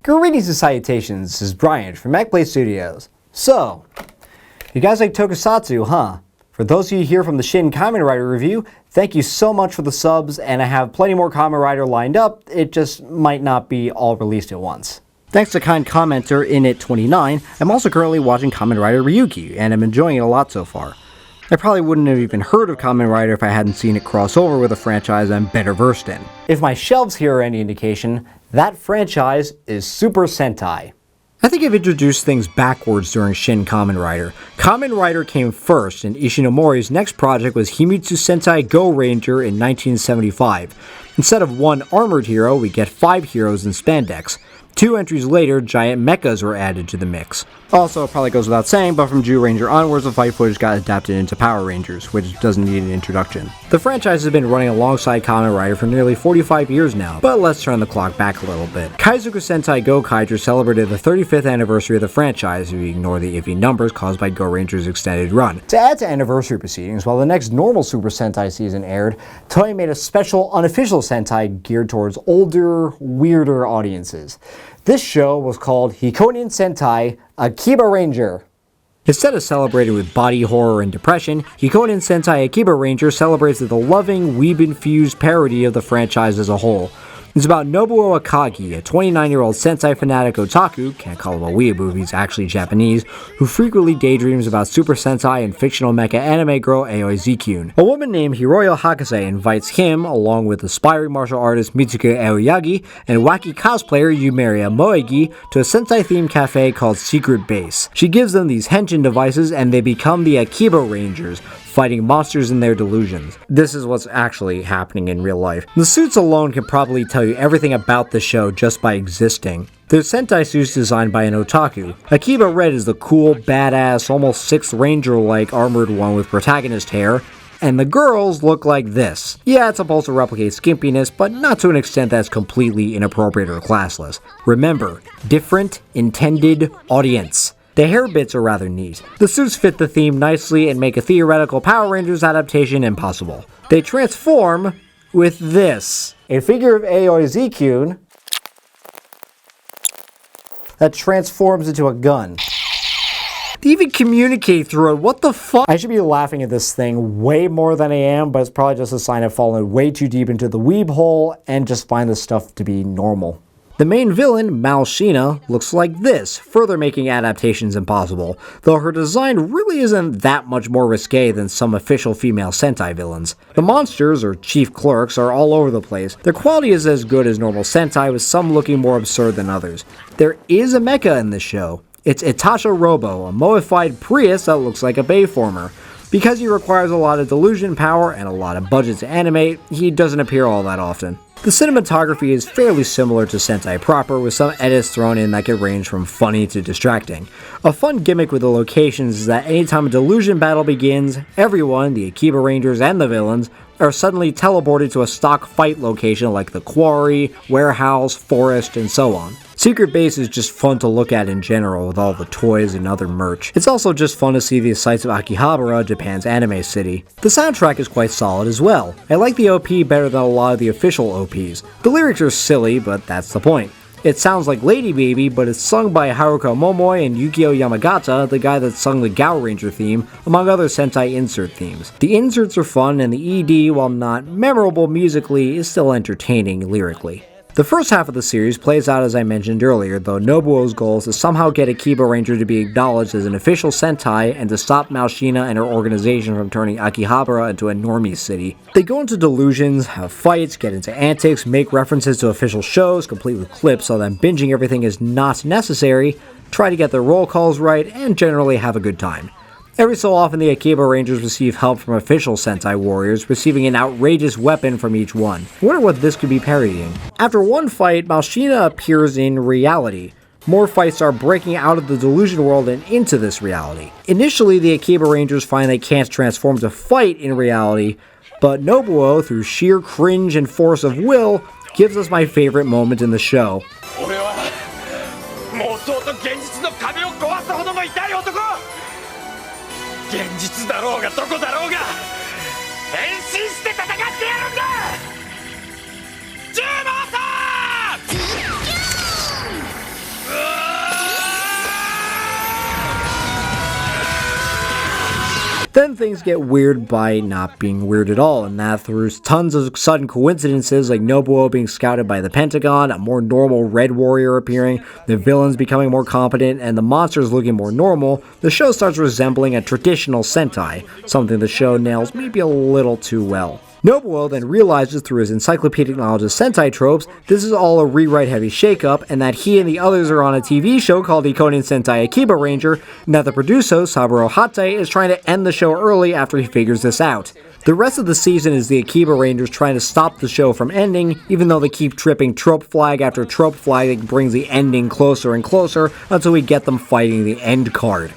Greetings and salutations, this is Brian from Mechbladestudios. So, you guys like Tokusatsu, huh? For those of you here from the Shin Kamen Rider review, thank you so much for the subs, and I have plenty more Kamen Rider lined up, it just might not be all released at once. Thanks to kind commenter Init29, I'm also currently watching Kamen Rider Ryuki, and I'm enjoying it a lot so far. I probably wouldn't have even heard of Kamen Rider if I hadn't seen it cross over with a franchise I'm better versed in. If my shelves here are any indication, that franchise is Super Sentai. I think I've introduced things backwards during Shin Kamen Rider. Kamen Rider came first, and Ishinomori's next project was Himitsu Sentai Go Ranger in 1975. Instead of one armored hero, we get 5 heroes in spandex. 2 entries later, giant mechas were added to the mix. Also, it probably goes without saying, but from Jew Ranger onwards, the fight footage got adapted into Power Rangers, which doesn't need an introduction. The franchise has been running alongside Kamen Rider for nearly 45 years now, but let's turn the clock back a little bit. Kaizoku Sentai Go Kaiger celebrated the 35th anniversary of the franchise if you ignore the iffy numbers caused by Go Ranger's extended run. To add to anniversary proceedings, while the next normal Super Sentai season aired, Toei made a special unofficial Sentai geared towards older, weirder audiences. This show was called Hikonin Sentai Akibaranger. Instead of celebrating with body horror and depression, Hikounin Sentai Akibaranger celebrates with a loving, weeb-infused parody of the franchise as a whole. It's about Nobuo Akagi, a 29-year-old Sentai fanatic otaku, can't call him a weeaboo if he's actually Japanese, who frequently daydreams about Super Sentai and fictional mecha anime girl Aoi Zikun. A woman named Hiroyo Hakase invites him, along with aspiring martial artist Mitsuko Aoyagi and wacky cosplayer Yumeria Moegi, to a Sentai-themed cafe called Secret Base. She gives them these henshin devices and they become the Akiba Rangers, fighting monsters in their delusions. This is what's actually happening in real life. The suits alone can probably tell you everything about the show just by existing. They're Sentai suits designed by an otaku. Akiba Red is the cool, badass, almost 6th Ranger-like armored one with protagonist hair, and the girls look like this. Yeah, it's supposed to replicate skimpiness, but not to an extent that's completely inappropriate or classless. Remember, different intended audience. The hair bits are rather neat. The suits fit the theme nicely and make a theoretical Power Rangers adaptation impossible. They transform with this. A figure of Aoi Zikun that transforms into a gun. They even communicate through it. What the fuck? I should be laughing at this thing way more than I am, but it's probably just a sign I've fallen way too deep into the weeb hole and just find this stuff to be normal. The main villain, Malshina, looks like this, further making adaptations impossible, though her design really isn't that much more risque than some official female Sentai villains. The monsters, or chief clerks, are all over the place. Their quality is as good as normal Sentai, with some looking more absurd than others. There is a mecha in this show. It's Itasha Robo, a moified Prius that looks like a Bayformer. Because he requires a lot of delusion power and a lot of budget to animate, he doesn't appear all that often. The cinematography is fairly similar to Sentai proper, with some edits thrown in that can range from funny to distracting. A fun gimmick with the locations is that anytime a delusion battle begins, everyone, the Akiba Rangers and the villains, are suddenly teleported to a stock fight location like the quarry, warehouse, forest, and so on. Secret Base is just fun to look at in general with all the toys and other merch. It's also just fun to see the sights of Akihabara, Japan's anime city. The soundtrack is quite solid as well. I like the OP better than a lot of the official OPs. The lyrics are silly, but that's the point. It sounds like Lady Baby, but it's sung by Haruka Momoi and Yukio Yamagata, the guy that sung the Gao Ranger theme, among other Sentai insert themes. The inserts are fun, and the ED, while not memorable musically, is still entertaining lyrically. The first half of the series plays out as I mentioned earlier, though Nobuo's goal is to somehow get Akiba Ranger to be acknowledged as an official Sentai and to stop Malshina and her organization from turning Akihabara into a normie city. They go into delusions, have fights, get into antics, make references to official shows, complete with clips so that binging everything is not necessary, try to get their roll calls right, and generally have a good time. Every so often, the Akiba Rangers receive help from official Sentai warriors, receiving an outrageous weapon from each one. I wonder what this could be parodying. After one fight, Malshina appears in reality. More fights are breaking out of the delusion world and into this reality. Initially, the Akiba Rangers find they can't transform to fight in reality, but Nobuo, through sheer cringe and force of will, gives us my favorite moment in the show. then things get weird by not being weird at all, and that through tons of sudden coincidences like Nobuo being scouted by the Pentagon, a more normal Red Warrior appearing, the villains becoming more competent, and the monsters looking more normal, the show starts resembling a traditional Sentai, something the show nails maybe a little too well. Nobuo then realizes through his encyclopedic knowledge of Sentai tropes, this is all a rewrite-heavy shakeup, and that he and the others are on a TV show called Hikonin Sentai Akibaranger, and that the producer, Saburo Hate, is trying to end the show early after he figures this out. The rest of the season is the Akibarangers trying to stop the show from ending, even though they keep tripping trope flag after trope flag that brings the ending closer and closer until we get them fighting the end card.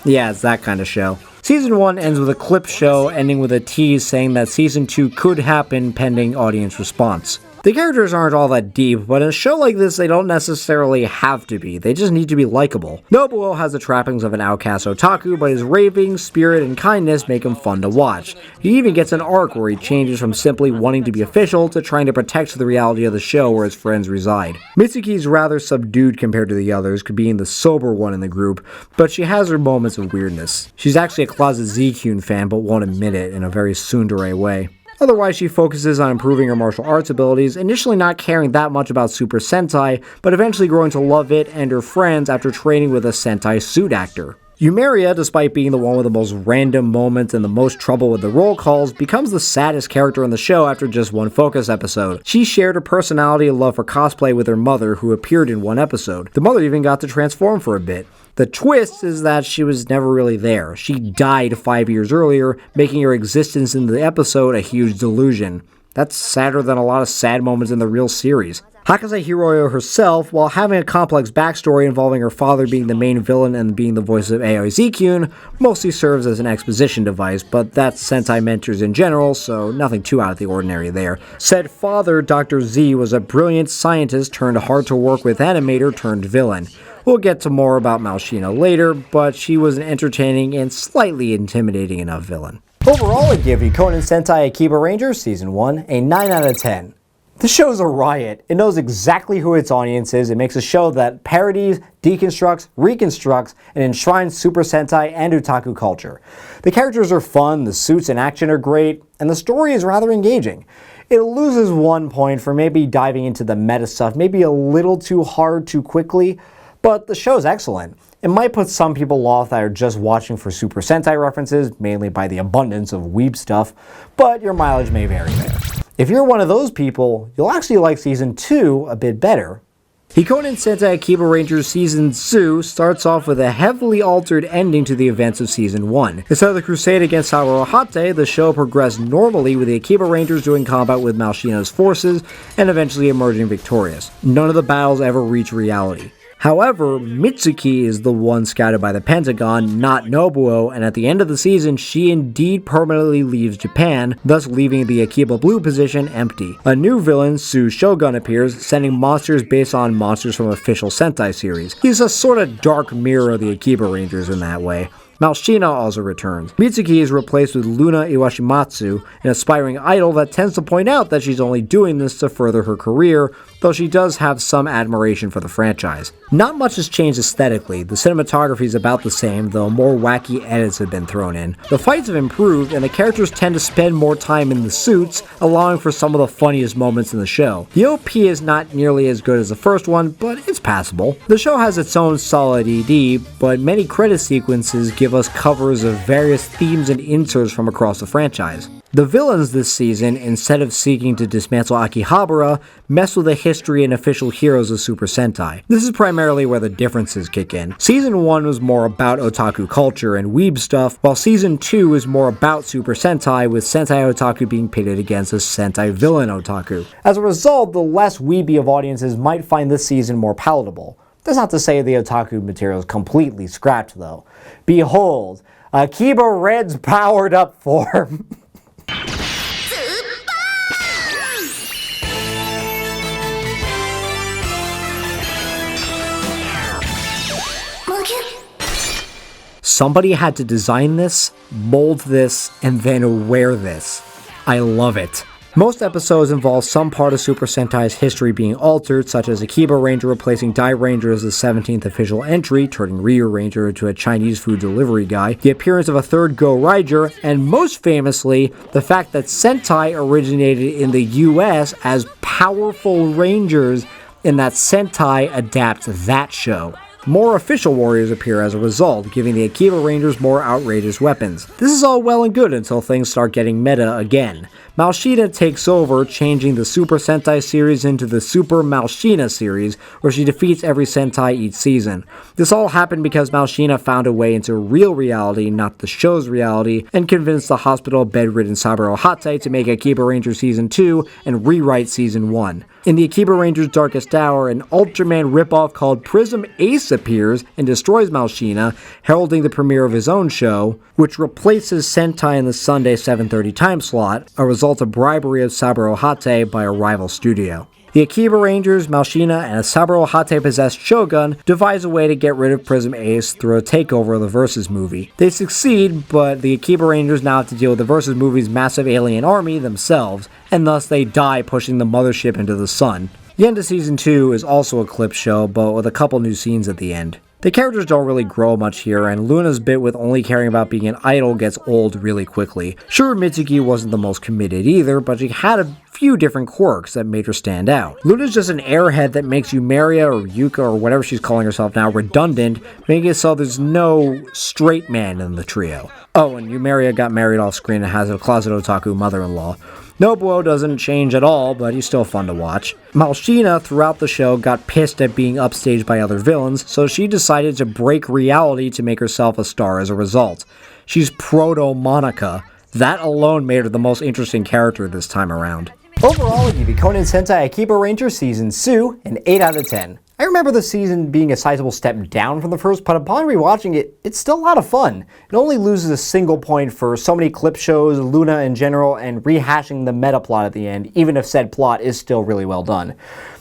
Yeah, it's that kind of show. Season 1 ends with a clip show ending with a tease saying that Season 2 could happen pending audience response. The characters aren't all that deep, but in a show like this they don't necessarily have to be, they just need to be likable. Nobuo has the trappings of an outcast otaku, but his raving, spirit, and kindness make him fun to watch. He even gets an arc where he changes from simply wanting to be official to trying to protect the reality of the show where his friends reside. Mitsuki's rather subdued compared to the others, being the sober one in the group, but she has her moments of weirdness. She's actually a closet Zkyun fan, but won't admit it in a very tsundere way. Otherwise, she focuses on improving her martial arts abilities, initially not caring that much about Super Sentai, but eventually growing to love it and her friends after training with a Sentai suit actor. Yumeria, despite being the one with the most random moments and the most trouble with the roll calls, becomes the saddest character in the show after just one focus episode. She shared her personality and love for cosplay with her mother, who appeared in one episode. The mother even got to transform for a bit. The twist is that she was never really there. She died 5 years earlier, making her existence in the episode a huge delusion. That's sadder than a lot of sad moments in the real series. Hakaze Hiroyo herself, while having a complex backstory involving her father being the main villain and being the voice of Aoi Zkyun, mostly serves as an exposition device, but that's Sentai mentors in general, so nothing too out of the ordinary there. Said father, Dr. Z, was a brilliant scientist turned hard-to-work-with animator turned villain. We'll get to more about Malshina later, but she was an entertaining and slightly intimidating enough villain. Overall, I give Hikonin Sentai Akibaranger Season 1 a 9 out of 10. The show's a riot. It knows exactly who its audience is. It makes a show that parodies, deconstructs, reconstructs, and enshrines Super Sentai and otaku culture. The characters are fun, the suits and action are great, and the story is rather engaging. It loses 1 point for maybe diving into the meta stuff, maybe a little too hard too quickly, but the show's excellent. It might put some people off that are just watching for Super Sentai references, mainly by the abundance of weeb stuff, but your mileage may vary there. If you're one of those people, you'll actually like Season 2 a bit better. Hikonin Sentai Akibaranger Season 2 starts off with a heavily altered ending to the events of Season 1. Instead of the crusade against Saburo Hate, the show progressed normally with the Akibarangers doing combat with Malshina's forces and eventually emerging victorious. None of the battles ever reach reality. However, Mitsuki is the one scouted by the Pentagon, not Nobuo, and at the end of the season, she indeed permanently leaves Japan, thus leaving the Akiba Blue position empty. A new villain, Su Shogun, appears, sending monsters based on monsters from official Sentai series. He's a sort of dark mirror of the Akibarangers in that way. Malshina also returns. Mitsuki is replaced with Luna Iwashimatsu, an aspiring idol that tends to point out that she's only doing this to further her career, though she does have some admiration for the franchise. Not much has changed aesthetically. The cinematography is about the same, though more wacky edits have been thrown in. The fights have improved, and the characters tend to spend more time in the suits, allowing for some of the funniest moments in the show. The OP is not nearly as good as the first one, but it's passable. The show has its own solid ED, but many credit sequences give us covers of various themes and inserts from across the franchise. The villains this season, instead of seeking to dismantle Akihabara, mess with the history and official heroes of Super Sentai. This is primarily where the differences kick in. Season 1 was more about otaku culture and weeb stuff, while Season 2 is more about Super Sentai, with Sentai otaku being pitted against a Sentai villain otaku. As a result, the less weeby of audiences might find this season more palatable. That's not to say the otaku material is completely scrapped though. Behold, Akiba Red's powered up form. Somebody had to design this, mold this, and then wear this. I love it. Most episodes involve some part of Super Sentai's history being altered, such as Akibaranger replacing Dai Ranger as the 17th official entry, turning Ryu Ranger into a Chinese food delivery guy, the appearance of a third Go Ranger, and most famously, the fact that Sentai originated in the US as Powerful Rangers, and that Sentai adapts that show. More official warriors appear as a result, giving the Akibarangers more outrageous weapons. This is all well and good until things start getting meta again. Malshina takes over, changing the Super Sentai series into the Super Malshina series, where she defeats every Sentai each season. This all happened because Malshina found a way into real reality, not the show's reality, and convinced the hospital bedridden Saburo Hate to make Akibaranger Season 2 and rewrite Season 1. In the Akibaranger's Darkest Hour, an Ultraman ripoff called Prism Ace appears and destroys Malshina, heralding the premiere of his own show, which replaces Sentai in the Sunday 7:30 time slot, a result of bribery of Saburo Hate by a rival studio. The Akibarangers, Malshina, and a Saburo Hate-possessed Shogun devise a way to get rid of Prism Ace through a takeover of the Versus movie. They succeed, but the Akibarangers now have to deal with the Versus movie's massive alien army themselves, and thus they die pushing the mothership into the sun. The end of Season 2 is also a clip show, but with a couple new scenes at the end. The characters don't really grow much here, and Luna's bit with only caring about being an idol gets old really quickly. Sure, Mitsuki wasn't the most committed either, but she had a few different quirks that made her stand out. Luna's just an airhead that makes Yumeria or Yuka or whatever she's calling herself now redundant, making it so there's no straight man in the trio. Oh, and Yumeria got married off screen and has a closet otaku mother-in-law. Nobuo doesn't change at all, but he's still fun to watch. Malshina, throughout the show, got pissed at being upstaged by other villains, so she decided to break reality to make herself a star as a result. She's proto-Monica. That alone made her the most interesting character this time around. Overall, I give Hikonin Sentai Akibaranger Season 2 an 8 out of 10. I remember the season being a sizable step down from the first, but upon rewatching it, it's still a lot of fun. It only loses a single point for so many clip shows, Luna in general, and rehashing the meta plot at the end, even if said plot is still really well done.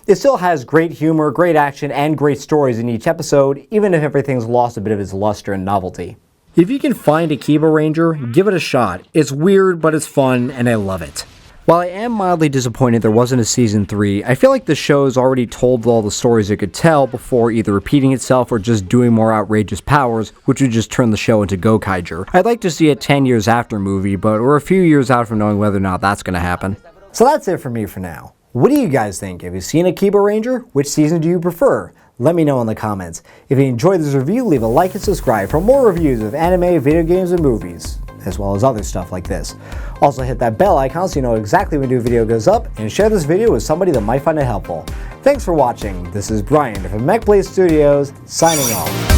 It still has great humor, great action, and great stories in each episode, even if everything's lost a bit of its luster and novelty. If you can find Akibaranger, give it a shot. It's weird, but it's fun, and I love it. While I am mildly disappointed there wasn't a Season 3, I feel like the show's already told all the stories it could tell before either repeating itself or just doing more outrageous powers, which would just turn the show into Gokaiger. I'd like to see a 10 years after movie, but we're a few years out from knowing whether or not that's going to happen. So that's it for me for now. What do you guys think? Have you seen Akibaranger? Which season do you prefer? Let me know in the comments. If you enjoyed this review, leave a like and subscribe for more reviews of anime, video games, and movies, as well as other stuff like this. Also hit that bell icon so you know exactly when a new video goes up, and share this video with somebody that might find it helpful. Thanks for watching. This is Brian from Mechbladestudios, signing off.